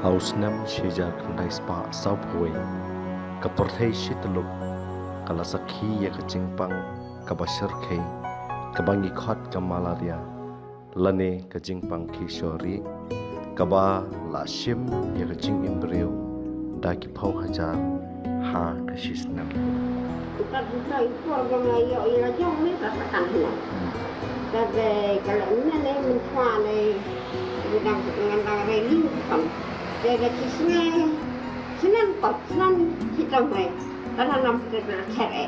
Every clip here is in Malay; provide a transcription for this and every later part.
Hausnam sejak kendai spa Southway ke Perthai Shitluk kala sakhi ya ke Jingpang ke Basharkhe ke Bangi Khot ke Malaria lane ke Jingpang Kishori ke ba la shim ya ke Jing Imbreu da ki Phau Hajar ha ke Shisnam. Kita bisa itu agama yo ila jong ni rasakan dia. Tapi kalau ini nih mencua nih dengan railing kan. Jadi kisahnya senang kita mai karena nampak tercerai.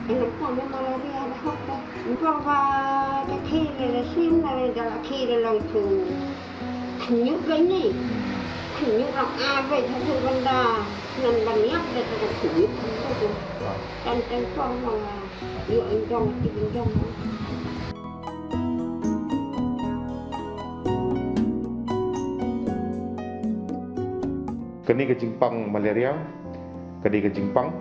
Ini pun malaria ada apa? Mungkin ada kiri sini ada kiri langsung kenyuk gini, kenyuk apa itu benda nan banyak dari kenyuk itu. Dan tentu malah yuk enjong. Kini ke Jingpang malaria, kini ke Jingpang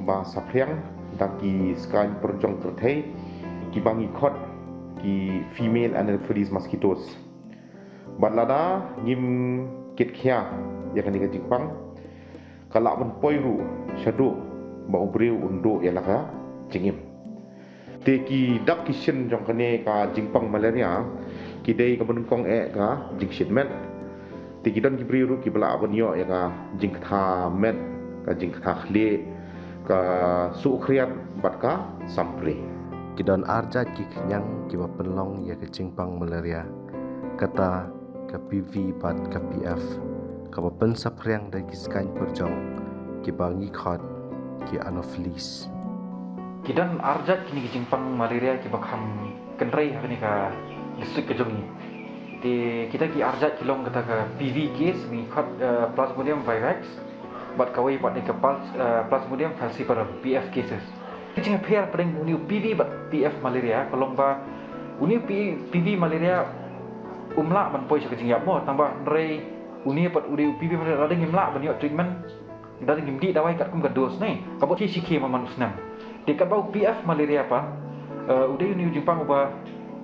ba sapriang daki skan perjong terthai ki bangi khot ki female anopheles mosquitoes. Badlada ngim kit khia ya kini ke Jingpang kalak ban poiru shadu ba ubreu undo ya laka jingim. Teki dak kishen jong kini ka Jingpang malaria ki dei ka benungkong ka jingshitmen tiki don ki briru ki bala abon yo ya ka jingkha met ka jingkha khle ka su khriat bat ka sampre Kidon arjat ki kenyang ki ba penlong ya ke Jingpang malaria kata ke PV bat ke PF ka ba pensapriang da ki skan perjong ki Bangi Khot ki Anopheles. Kidon arjat kini ki Jingpang malaria ki bakham kenrai hakni ka disuk ke jongi di kita ki arjat kilong kata ke PV case mi khot Plasmodium vivax bat kawai bat ke Plasmodium falciparum PF cases kicing pair paling uni PV bat PF malaria kolong ba uni PV malaria umla man poi sekecing ya mo tambah rei uni bat uni PV malaria ada ngimla ban yo treatment dari ngimdi dawai kat kum ka dos nei kabot ki sikhe man usnam di ka bau PF malaria pa udah uni Jingpang ba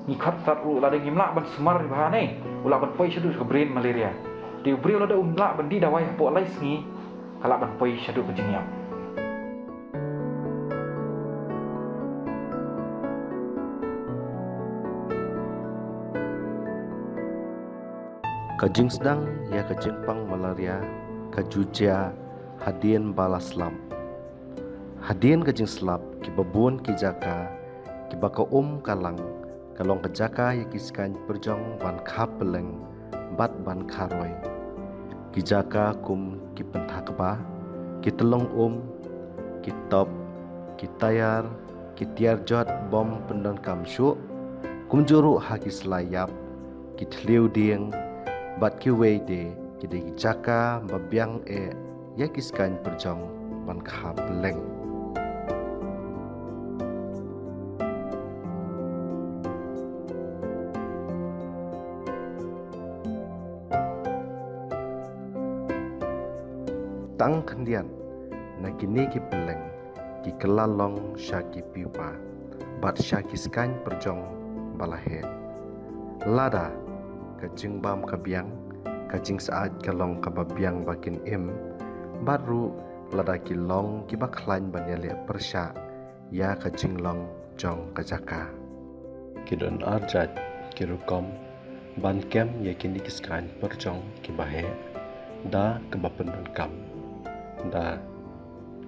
nikhat sat lada ngimla ban semar bahane ula ban poi shadu ke brain malaria di ubri ula da umla ban di dawai po lai sngi kala ban poi shadu ke jingyam Kajing sedang ya ke Jingpang malaria ke Jujia hadien balaslam hadien kajing selap ki babun ki jaka ki baka kalang kalong kejaka yakiskan perjong ban kapeleng bat ban karoi kijaka kum ki penthakba ki telong ki top ki tayar ki tiar jot bom pendon kamshu kum juru haki selayap ki tliu dieng bat ki weide ki de kijaka babyang yakiskan perjong ban kapeleng. Tang kendian na kini ki peleng ki kelalong syaki pipa bat syaki skan perjong balahe lada ka jingbam ka biang ka jing saat kalong ka babiang bakin baru lada ki long ki baklan banyale persya ya ka jinglong jong ka jaka kidon arjat ki rukom ban kem ya kini ki skan perjong ki bahe da ke bapendon kam da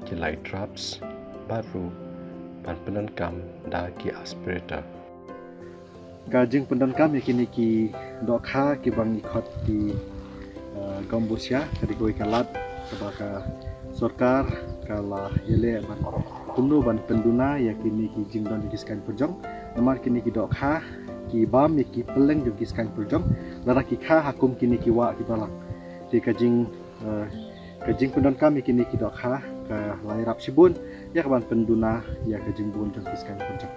ki light drops baru ban penon kam da ki aspirator gajing penon kam yakini ki dokha ki Bangi Khot ki Gombosia kadi koi kalat sebaka sorkar kala yele ban tunu ban penduna yakini ki jingdon dikiskan perjong nomor kini ki dokha ki bam ki peleng dikiskan perjong lara ki kha hakum kini ki wa ki balang di kajing kajing pendon kami kini kidok ha ke lairap sibun ya kaban penduna ya kajing bun jong kiskan perjong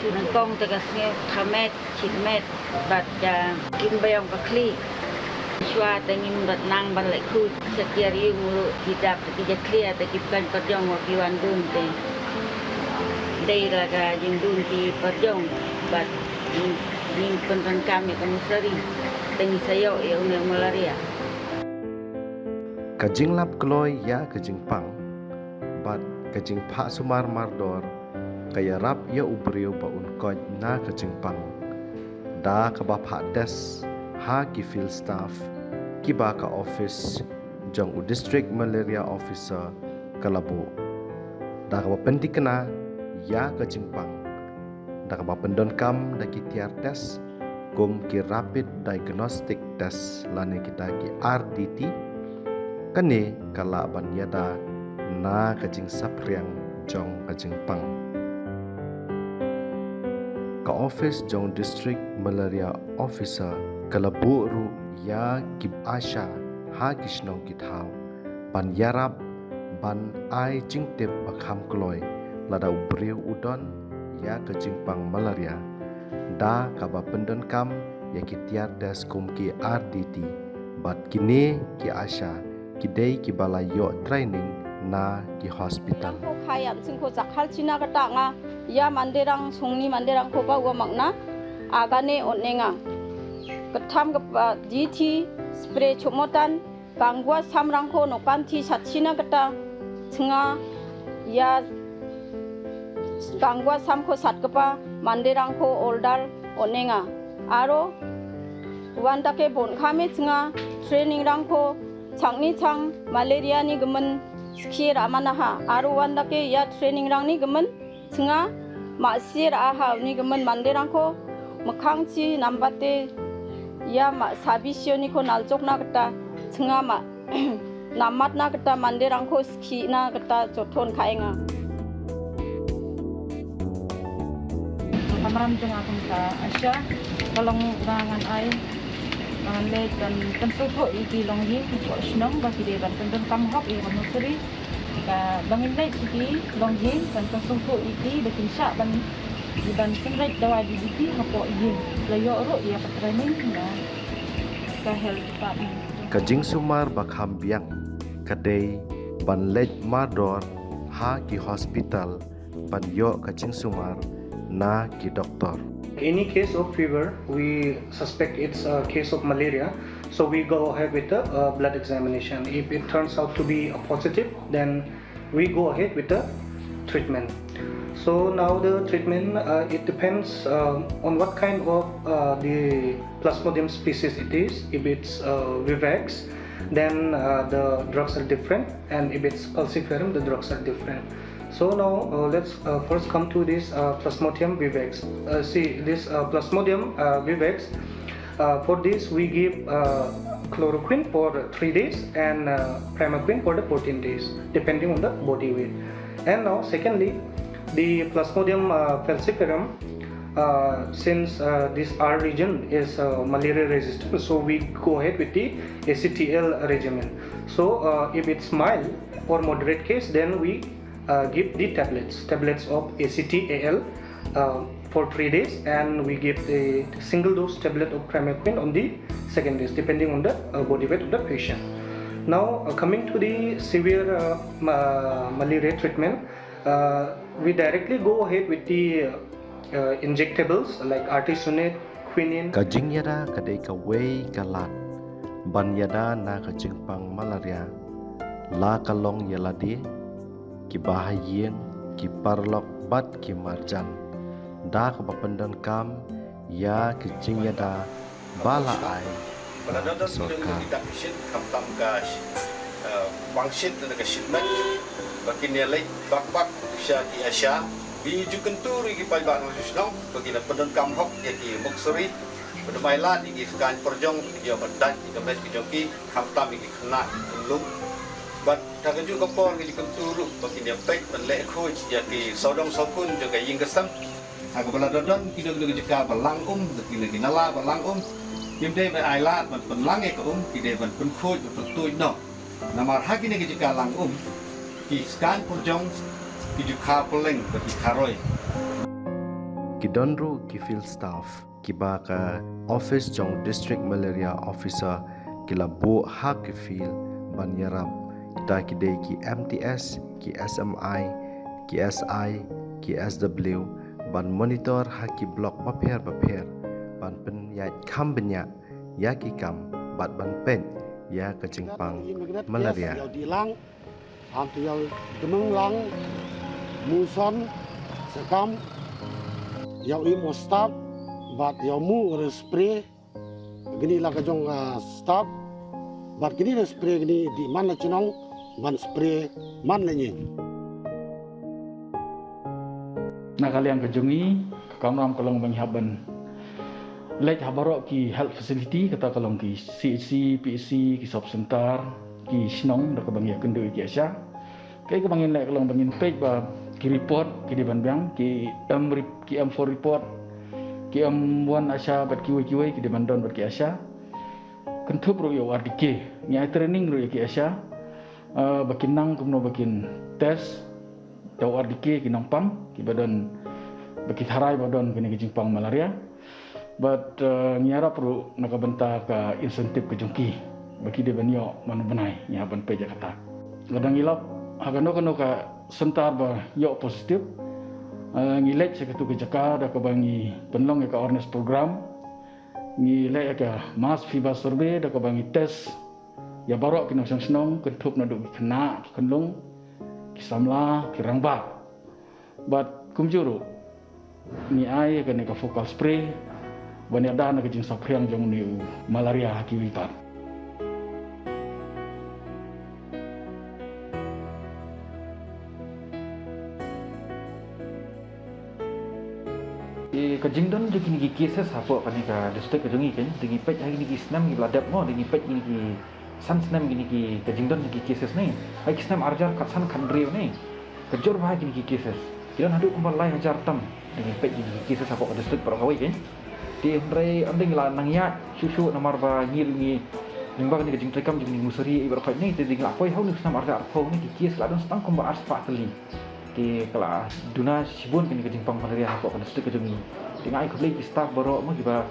sudah tong tegasnya kamet cilmet bat kim bayang kakli Shua tengin batnang ban lek khu sekiari mulu hidap kita clear tekipan perjong wakiwan dun te dei laga jing dun ti perjong bat ning penran kami kamusari tengi sayo ya unya malaria Kajing lap kloy ya kajing pang, bat kajing pak sumar mardor, kaya rap ya ubriu baun koj na kajing pang. Da ka bapak des ha ki field staff ki ba ka office jong u district malaria officer Kalabu. Da ka pendikna ya kajing pang. Da ka pendon kam da ki tiar test gum ki rapid diagnostic test lane kita ki RDT kane kala ban yada na kajing sapriang jong kajing pang ka office jong district malaria officer Kalabu ru ya kib asha ha kisnong kithau ban yarap ban ai jingtep bakham kloy lada ubriu udon ya kajing pang malaria da kaba pendon kam ya kitiar das kum ki RDT bat kini ki asha kidai ki balayo training na ki hospital ko khayan singko jakhal china kata nga ya manderang songni manderang ko bawa makna agane onenga ketam ke GT spray chomotan bangwa samrang ko nokanti satchina kata chenga ya bangwa samko satkepa manderang ko oldal onenga aro wandake bon khame chenga training rangko changni chang malaria ni gemen skir amanaha aru wandake ya training rang ni gemen chenga masir aha ni gemen manderang ko mekhangchi nambate ya ma sabisio ni ko naljok na kata chenga ma namat na kata manderang ko ski na kata jothon khaenga kamaram jeng akong ka asya kalong rangan ay le dan tentu ko iki longhi ko snong ba kide ban tentu kam hok i kamusri ka bangin le iki longhi dan tentu ko iki de kinsa ban ban singret dawa di iki hapo i layo ro ya training na ka health department kajing sumar bakham biang kadai ban lej mador ha ki hospital ban yo kajing sumar na ki doktor Any case of fever, we suspect it's a case of malaria, so we go ahead with the blood examination. If it turns out to be a positive, then we go ahead with the treatment. So now the treatment, it depends on what kind of the Plasmodium species it is. If it's Vivax, then the drugs are different, and if it's Falciparum, the drugs are different. So now let's first come to this Plasmodium vivax. See this Plasmodium vivax. For this we give chloroquine for 3 days and primaquine for the 14 days, depending on the body weight. And now secondly, the Plasmodium falciparum. Since this R region is malaria resistant, so we go ahead with the ACTL regimen. So if it's mild or moderate case, then we give the tablets of ACTAL for 3 days, and we give the single dose tablet of primaquine on the second days, depending on the body weight of the patient. Now coming to the severe malaria treatment, we directly go ahead with the injectables like artesunate, quinine. kajing yada kadai ka wei kalat ban yada na kajing pang malaria la kalong yaladi ki bahayen ki parlok bat ki marjan da ka bapendan kam ya kajing yada bala ai Penadaan sudah tidak bisa kamtam gas wangsit dan kesidmat bagi nilai bak sya di Asia di jukenturi ki paiban usnong bagi na pendan kamhok ya ki muksuri pedemailan di sekan perjong dia badat di kemes ki joki kamtam ki kena lung bat takan juga por ki jukenturu bagi dia pek penlek khoj ya ki sodong sokun juga ying kesam aku penadaan tidak juga balang bagi lagi nala balang Yếm đây về ai la vẫn lắng nghe của thì để vẫn khôi và tôi nó nằm ở hai cái này cái cả lắng thì scan por jong thì chụp khá polling và thì khá rồi ki donru ki field staff ki ba ka office jong district malaria officer kila bo ha ke fil ban yarap kita kidei ki MTS ki SMI ki SI ki SW ban monitor ha ki blok bapher ban pen ya kham benya ya ki kam bat ban pen ya ke jingpang malaria Yau dilang, hantu yau demeng lang, muson, sekam, yau imo stop, bat yau mu spray, gini lah kejong stop, bat gini spray gini di mana cenong, ban spray man lenyi. Nah kalian kejungi, kamram kalong menghaban. Lek habarok ki health facility kata kalong ki CHC, PHC, ki shop center, ki snong dak bang ya kendu ki asya. Kai ka bangin lek kalong bangin page ba ki report ki di banbang ki M4 report ki M1 asya bat ki ki di bandon bat ki asya. Kentup ro yo RDK, ni training ro ki asya. Bakin nang kumno bakin test tau RDK ki nampang ki badan baki harai badan kini ki jingpang malaria. But ngiara perlu nakabenta ka insentif ke jungki bagi dia banyo manu benai nya ban pe Jakarta. Kadang ilap hagano kano ka sentar ba yo positif ngilek seketu ke Jakarta da ka bangi penlong ka awareness program ngilek ka mass fever survey da ka bangi test ya barok kino senong kentup na do kena kenlong kisamla kirangba. But kumjuru ni ai ka ne ka focal spray banyak dah nak jin sapriang jong ni malaria hakiwitan. Kejingdon je kini cases apa kani ka district kejongi kan dingi pej hari ni snam gi ladap mo dingi pej ni ki san snam gini ki kejingdon ni cases ni ai snam arjar katsan khandre ni kejor bah gini cases kiran hadu kumbal lai hajar tam dingi pej ni cases apa district Parkawai kan di Andre anding la nang ya susu namar ba ngil ngi lingba ni kejing trekam jing musari ibar khoi ni ding la poi hau ni snam arja arpo ni ki kies la don stang komba ars pa teli ki kala duna sibun ni kejing pang malaria apa kan district kejing tingai ko lei staff baro mo giba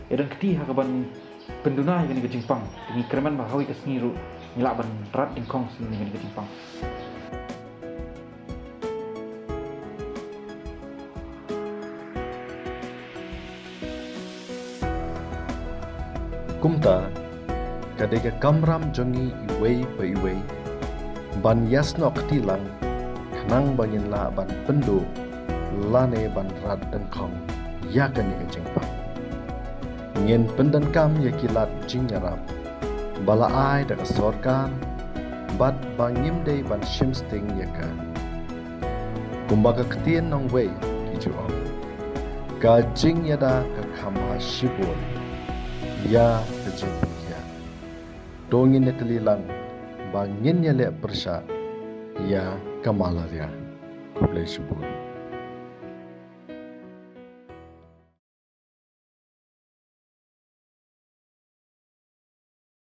edan keti ha kaban penduna ni kejing pang tingi kreman ba hawi kesni ru ngila ban rat ding kong ni kejing pang. Kumta kadega kamram jongi iwei pa iwei ban yasno ketilang kenang bangin la ban pendu lane ban rat dengkong ya kan ni jingpang ngin pendan kam ya kilat jingarap bala ai da sorkan bat bangim dei ban shimsting ya kan kumbaga ketien nong wei kijuam ka jing yada ka khamha shibul ya kejengkia dongin netelilang bangin ya le persya ya kamalaria kublai shibul